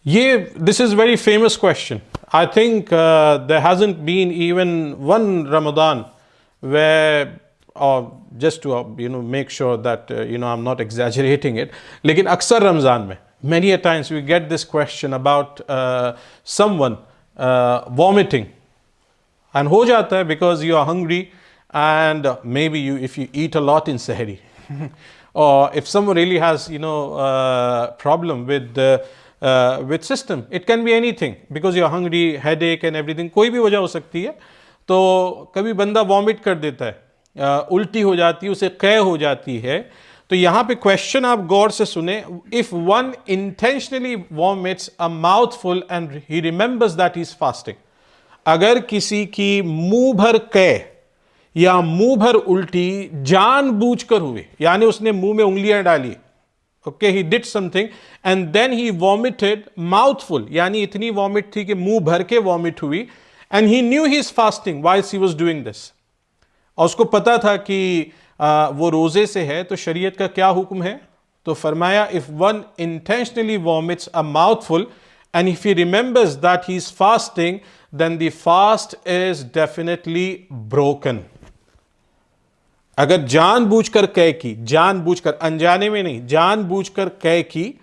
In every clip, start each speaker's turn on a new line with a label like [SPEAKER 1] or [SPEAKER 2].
[SPEAKER 1] ये this is very famous question. I think there hasn't been even one Ramadan where, just to make sure that I'm not exaggerating it, लेकिन अक्सर रमज़ान में many a times we get this question about someone vomiting, and हो जाता है because you are hungry, and maybe if you eat a lot in Sahri or if someone really has problem with system, it can be anything because you are hungry, headache and everything, कोई भी वजह हो सकती है. तो कभी बंदा vomit कर देता है, उल्टी हो जाती है, उसे कै हो जाती है. तो यहाँ पे क्वेश्चन आप गौर से सुने. If one intentionally vomits a mouthful and he remembers that he is fasting, अगर किसी की मुंह भर कै या मुंह भर उल्टी जानबूझकर हुई, यानी उसने मुंह में उंगलियां डाली, okay, he did something and then he vomited mouthful, यानी इतनी वॉमिट थी कि मुंह भर के वॉमिट हुई, and he knew he is fasting whiles he was doing this, और उसको पता था कि वो रोजे से है, तो शरीयत का क्या हुक्म है? तो फरमाया if one intentionally vomits a mouthful and if he remembers that he is fasting, then the fast is definitely broken. अगर जानबूझकर कै की, जानबूझकर, अनजाने में नहीं, जानबूझकर कै की,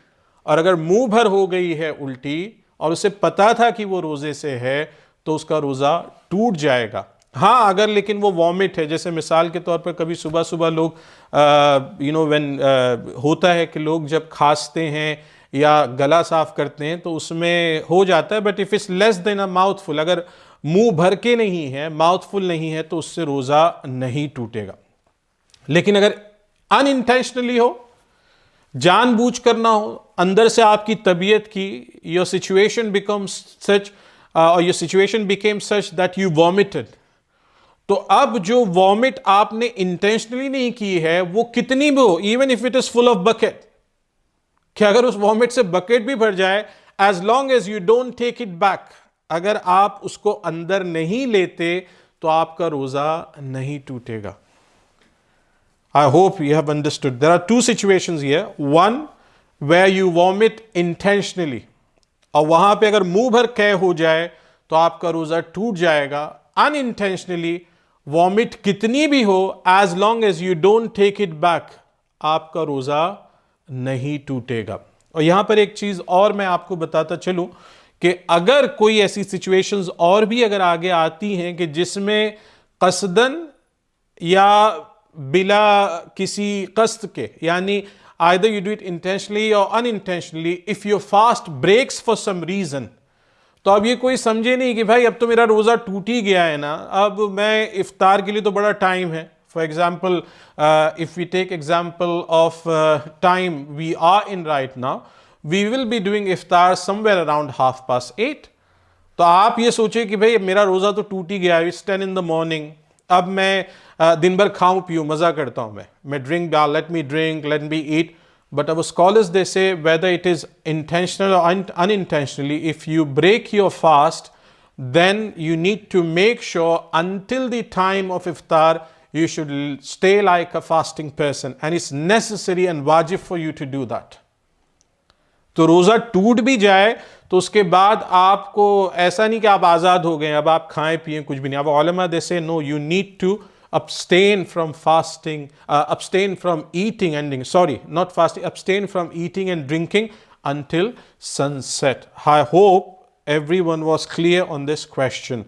[SPEAKER 1] और अगर मुंह भर हो गई है उल्टी और उसे पता था कि वो रोजे से है, तो उसका रोजा टूट जाएगा. हाँ, अगर लेकिन वो वॉमिट है, जैसे मिसाल के तौर पर कभी सुबह सुबह लोग होता है कि लोग जब खांसते हैं या गला साफ करते हैं तो उसमें हो जाता है, but if it's less than a mouthful, अगर मुंह भर के नहीं है, माउथफुल नहीं है, तो उससे रोजा नहीं टूटेगा. लेकिन अगर अनइंटेंशनली हो, जानबूझ कर ना हो, अंदर से आपकी तबीयत की, योर सिचुएशन बिकम्स सच और your situation became such that you vomited, तो अब जो वॉमिट आपने इंटेंशनली नहीं की है, वो कितनी भी हो, even if it is full of bucket, कि अगर उस वॉमिट से बकेट भी भर जाए, as long as you don't take it back, अगर आप उसको अंदर नहीं लेते तो आपका रोजा नहीं टूटेगा. I hope you have understood. There are two situations here. One, where you vomit intentionally. और वहां पे अगर मुंह भर कै हो जाए तो आपका रोजा टूट जाएगा. Unintentionally, वॉमिट कितनी भी हो, as long as you don't take it back, आपका रोजा नहीं टूटेगा. और यहां पर एक चीज और मैं आपको बताता चलूं कि अगर कोई ऐसी सिचुएशंस और भी अगर आगे आती हैं कि जिसमें कसदन या बिला किसी कस्त के, यानी either you do it intentionally or unintentionally, if your fast breaks for some reason, तो अब ये कोई समझे नहीं कि भाई अब तो मेरा रोजा टूट ही गया है ना, अब मैं इफ्तार के लिए तो बड़ा टाइम है. For example, if we take example of time we are in right now, we will be doing इफ्तार समवेयर अराउंड 8:30. तो आप ये सोचे कि भाई मेरा रोजा तो टूट ही गया है, इट्स 10 in the morning, अब मैं दिन भर खाऊं पीऊं, मजा करता हूं, मैं drink, let me drink, let me eat. But our scholars, they say, whether it is intentional or unintentionally, if you break your fast, then you need to make sure until the time of iftar, you should stay like a fasting person. And it's necessary and wajib for you to do that. तो रोज़ा टूट भी जाए तो उसके बाद आपको ऐसा नहीं कि आप आज़ाद हो गए, अब आप खाएं पिएं कुछ भी नहीं. अब उलमा दे से no, you need to abstain from fasting, abstain from eating and not fasting, abstain from eating and drinking until sunset. I hope everyone was clear on this question.